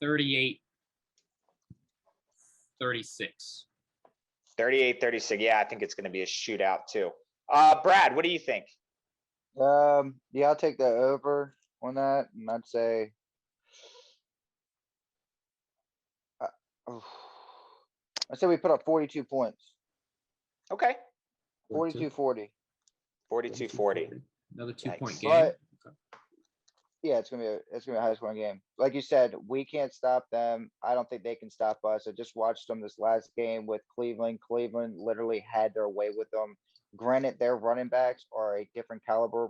38-31. 38-36. 38-36. Yeah, I think it's going to be a shootout too. Brad, what do you think? Yeah, I'll take the over on that, and I'd say, oh, I say we put up 42 points, Okay. 42-40. 42-40. Another 2-point Yikes. game. But Okay. yeah, it's gonna be a high scoring game. Like you said, we can't stop them. I don't think they can stop us. I just watched them this last game with Cleveland. Cleveland literally had their way with them. Granted, their running backs are a different caliber.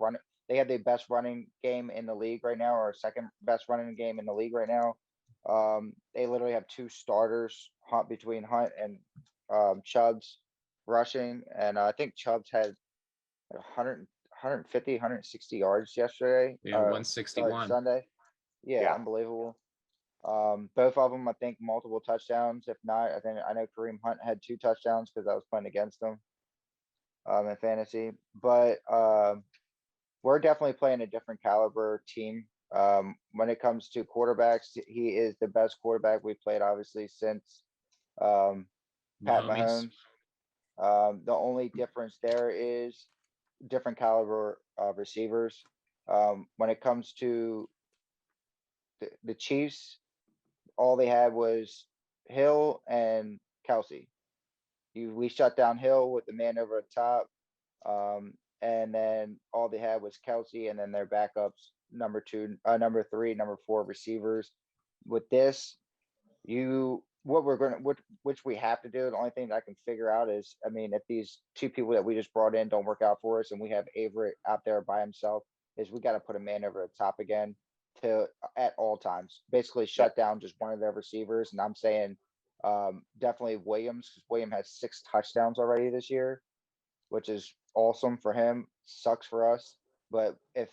They have the best running game in the league right now, or second best running game in the league right now. They literally have two starters, between Hunt and Chubbs rushing, and I think Chubbs had 150, 160 yards yesterday. Yeah, 161 Sunday. Yeah, Yeah. unbelievable. Both of them, I think, multiple touchdowns. If not, I know Kareem Hunt had 2 touchdowns because I was playing against them in fantasy. But we're definitely playing a different caliber team. When it comes to quarterbacks, he is the best quarterback we've played, obviously, since Pat Mahomes. The only difference there is different caliber receivers. When it comes to the Chiefs, all they had was Hill and Kelsey. We shut down Hill with the man over the top. And then all they had was Kelsey and then their backups, number 2, number 3, number 4 receivers. With this, which we have to do, the only thing that I can figure out is, I mean, if these 2 people that we just brought in don't work out for us and we have Averett out there by himself, is we got to put a man over the top again at all times, basically shut down just one of their receivers. And I'm saying definitely Williams, because Williams has 6 touchdowns already this year, which is awesome for him. Sucks for us. But if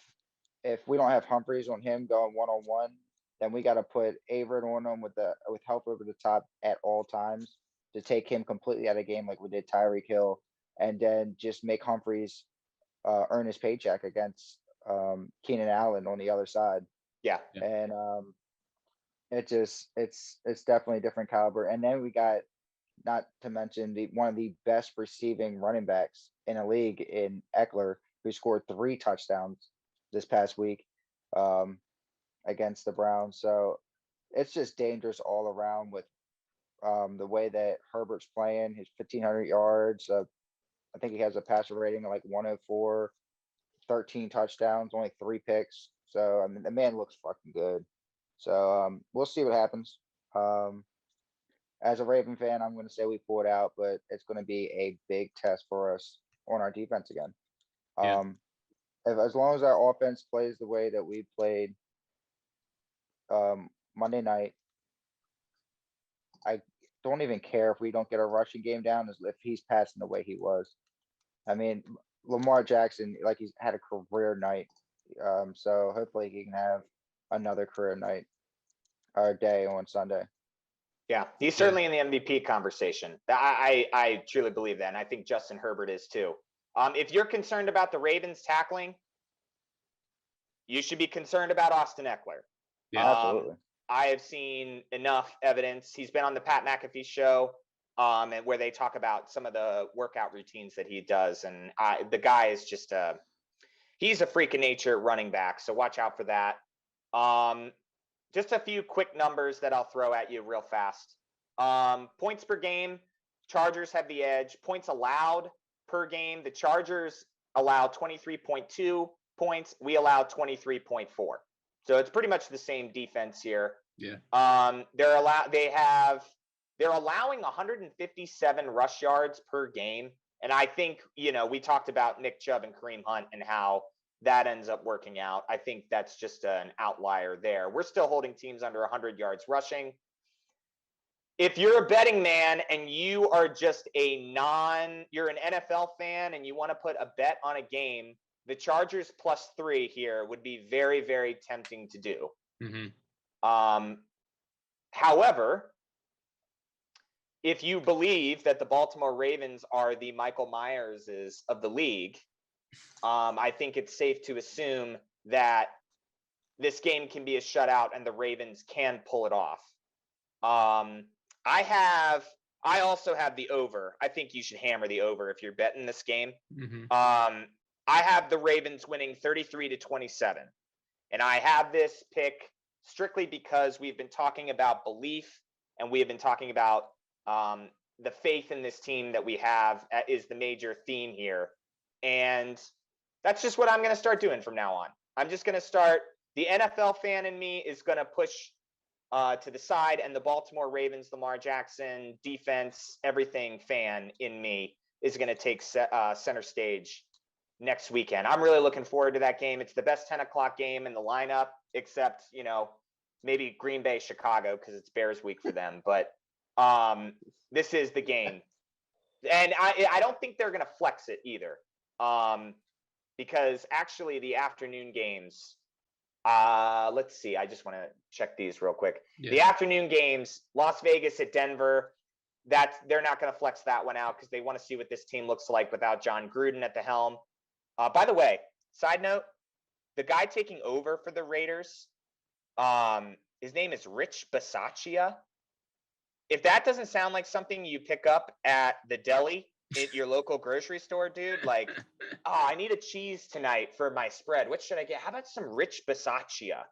we don't have Humphreys on him going one-on-one, then we got to put Averett on him with help over the top at all times to take him completely out of the game, like we did Tyreek Hill, and then just make Humphreys earn his paycheck against Keenan Allen on the other side. Yeah. And it's definitely a different caliber. And then we got, not to mention, one of the best receiving running backs in a league in Eckler, who scored 3 touchdowns this past week against the Browns. So it's just dangerous all around with the way that Herbert's playing. His 1,500 yards. I think he has a passer rating of like 104, 13 touchdowns, only 3 picks. So I mean, the man looks fucking good. So we'll see what happens. As a Raven fan, I'm going to say we pull it out, but it's going to be a big test for us on our defense again. Yeah. As long as our offense plays the way that we played Monday night, I don't even care if we don't get a rushing game down, if he's passing the way he was. I mean, Lamar Jackson, like, he's had a career night. So hopefully he can have another career night or day on Sunday. Yeah, he's certainly in the MVP conversation. I truly believe that, and I think Justin Herbert is too. If you're concerned about the Ravens tackling, you should be concerned about Austin Eckler. Yeah, absolutely. I have seen enough evidence. He's been on the Pat McAfee show, and where they talk about some of the workout routines that he does, and the guy is just he's a freak of nature running back. So watch out for that. Just a few quick numbers that I'll throw at you real fast. Points per game, Chargers have the edge. Points allowed per game, the Chargers allow 23.2 points. We allow 23.4. So it's pretty much the same defense here. Yeah. They're allowing 157 rush yards per game. And I think, we talked about Nick Chubb and Kareem Hunt and how that ends up working out. I think that's just an outlier there. We're still holding teams under 100 yards rushing. If you're a betting man and you are just you're an NFL fan and you want to put a bet on a game, the Chargers +3 here would be very, very tempting to do. Mm-hmm. However, if you believe that the Baltimore Ravens are the Michael Myerses of the league, I think it's safe to assume that this game can be a shutout and the Ravens can pull it off. I have I also have the over. I think you should hammer the over if you're betting this game. Mm-hmm. I have the Ravens winning 33-27. And I have this pick strictly because we've been talking about belief and we have been talking about the faith in this team that we have is the major theme here. And that's just what I'm going to start doing from now on. I'm just going to start. The NFL fan in me is going to push to the side, and the Baltimore Ravens, Lamar Jackson, defense, everything fan in me is going to take center stage next weekend. I'm really looking forward to that game. It's the best 10 o'clock game in the lineup, except, maybe Green Bay, Chicago, because it's Bears week for them. But this is the game. And I don't think they're going to flex it either, because actually the afternoon games, let's see. I just want to check these real quick. Yeah. The afternoon games, Las Vegas at Denver, they're not going to flex that one out because they want to see what this team looks like without John Gruden at the helm. By the way, side note, the guy taking over for the Raiders, his name is Rich Bisaccia. If that doesn't sound like something you pick up at the deli at your local grocery store, dude, like, I need a cheese tonight for my spread. What should I get? How about some Rich Bisaccia?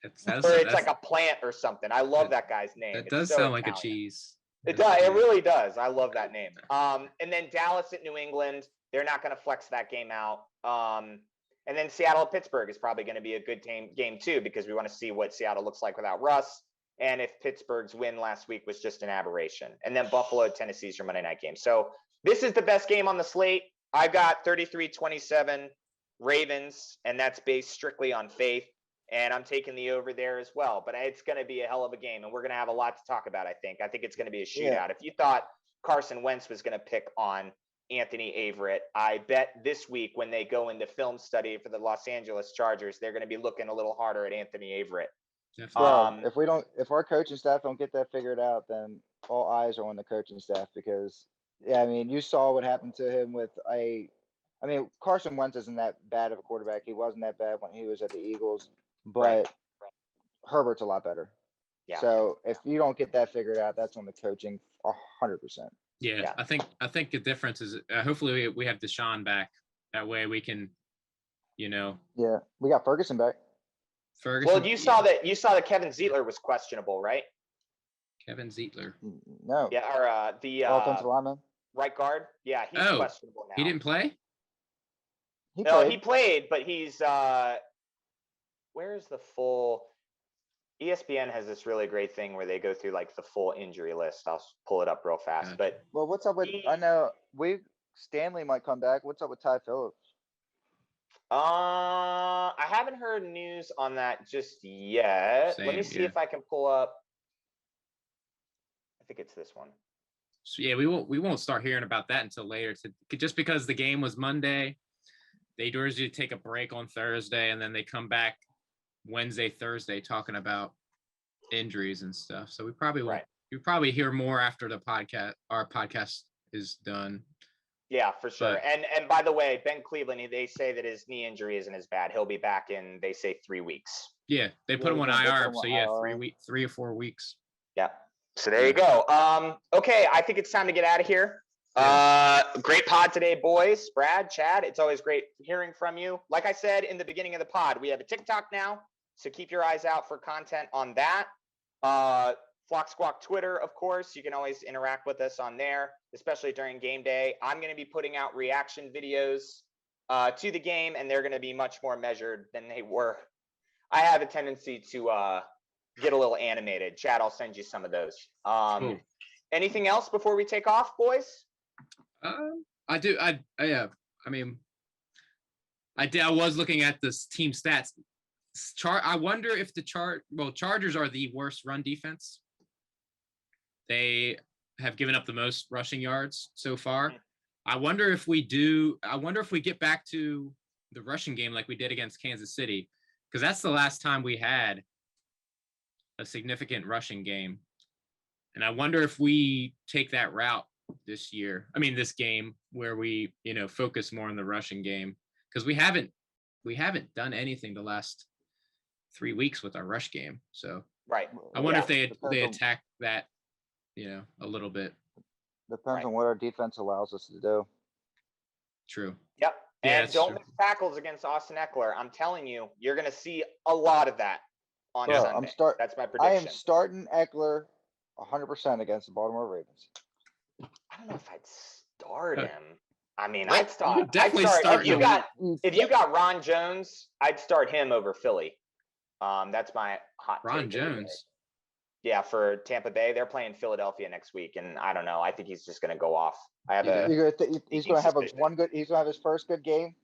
It's like a plant or something. I love that guy's name. That does sound like a cheese. It does. It really does. I love that name. And then Dallas at New England. They're not going to flex that game out. And then Seattle at Pittsburgh is probably going to be a good game too, because we want to see what Seattle looks like without Russ. And if Pittsburgh's win last week was just an aberration. And then Buffalo, Tennessee is your Monday night game. So this is the best game on the slate. I've got 33-27 Ravens, and that's based strictly on faith. And I'm taking the over there as well. But it's going to be a hell of a game, and we're going to have a lot to talk about, I think. I think it's going to be a shootout. Yeah. If you thought Carson Wentz was going to pick on Anthony Averett, I bet this week when they go into film study for the Los Angeles Chargers, they're going to be looking a little harder at Anthony Averett. If our coaching staff don't get that figured out, then all eyes are on the coaching staff because, you saw what happened to him with Carson Wentz isn't that bad of a quarterback. He wasn't that bad when he was at the Eagles, but right. Herbert's a lot better. Yeah. So if you don't get that figured out, that's on the coaching 100%. Yeah. I think the difference is hopefully we have Deshaun back. That way we can, Yeah, we got Ferguson back. Well, you saw that Kevin Zeitler was questionable, right? Kevin Zeitler. No. Yeah, or the offensive lineman. Right guard. Yeah, he's questionable now. He didn't play? He played, but he's where's the full ESPN has this really great thing where they go through like the full injury list. I'll pull it up real fast. But what's up with I know Stanley might come back. What's up with Ty Phillips? I haven't heard news on that just yet. Let me see if I can pull up. I think it's this one. So we won't start hearing about that until later. Just because the game was Monday, they usually take a break on Thursday, and then they come back Wednesday, Thursday talking about injuries and stuff. So we probably won't. You probably hear more after the podcast. Our podcast is done. Yeah, for sure. And by the way, Ben Cleveland, they say that his knee injury isn't as bad. He'll be back in, they say, 3 weeks. Yeah, they put him on IR. So 3 or 4 weeks. Yeah. So there you go. Okay, I think it's time to get out of here. Great pod today, boys. Brad, Chad, it's always great hearing from you. Like I said in the beginning of the pod, we have a TikTok now, so keep your eyes out for content on that. Flock Squawk Twitter, of course. You can always interact with us on there, especially during game day. I'm going to be putting out reaction videos to the game, and they're going to be much more measured than they were. I have a tendency to get a little animated. Chad, I'll send you some of those. Cool. Anything else before we take off, boys? I do. I was looking at this team stats. I wonder if Chargers are the worst run defense. They have given up the most rushing yards so far. I wonder if we get back to the rushing game like we did against Kansas City, because that's the last time we had a significant rushing game. And I wonder if we take that route this game where we, focus more on the rushing game, because we haven't done anything the last 3 weeks with our rush game. So right. I wonder if they attack that, a little bit. Depends Right. on what our defense allows us to do. True. Yep. Yeah, And that's don't true. miss tackles against Austin Eckler. I'm telling you, you're going to see a lot of that on Bro, Sunday. That's my I prediction. am starting Eckler 100% against the Baltimore Ravens. I don't know if I'd start him. I mean, Well, I'd start. would definitely I'd start start if you him. got if you got Ron Jones, I'd start him over Philly. That's my hot Ron take of the day. Jones. Yeah, for Tampa Bay, they're playing Philadelphia next week, and I don't know. I think he's just going to go off. I have Yeah. He's going to have suspicion. He's going to have his first good game.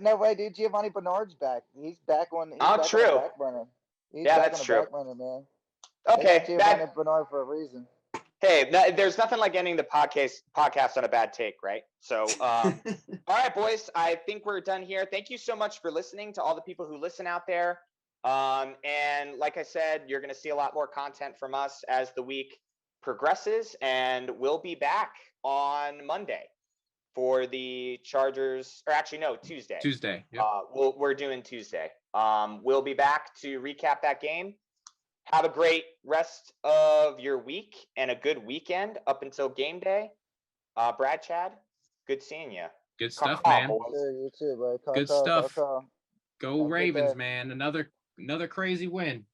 No way, dude. Giovanni Bernard's back. He's back on. He's Oh, back true. on the back burner. He's Yeah, back that's on the true. back burner, man. Okay, They got Giovanni Bernard for a reason. Hey, there's nothing like ending the podcast on a bad take, right? So, all right, boys, I think we're done here. Thank you so much for listening to all the people who listen out there. And like I said, you're going to see a lot more content from us as the week progresses, and we'll be back on Monday for the Chargers, or actually, no, Tuesday. Tuesday. Yep. We're doing Tuesday. We'll be back to recap that game. Have a great rest of your week and a good weekend up until game day. Brad, Chad, good seeing you. Good stuff, man. You too, bro. Good stuff. Go Have a good Ravens, day. man. Another crazy win.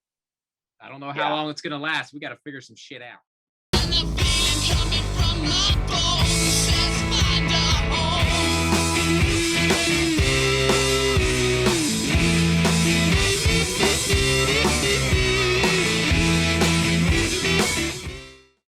I don't know how long it's gonna last. We got to figure some shit out.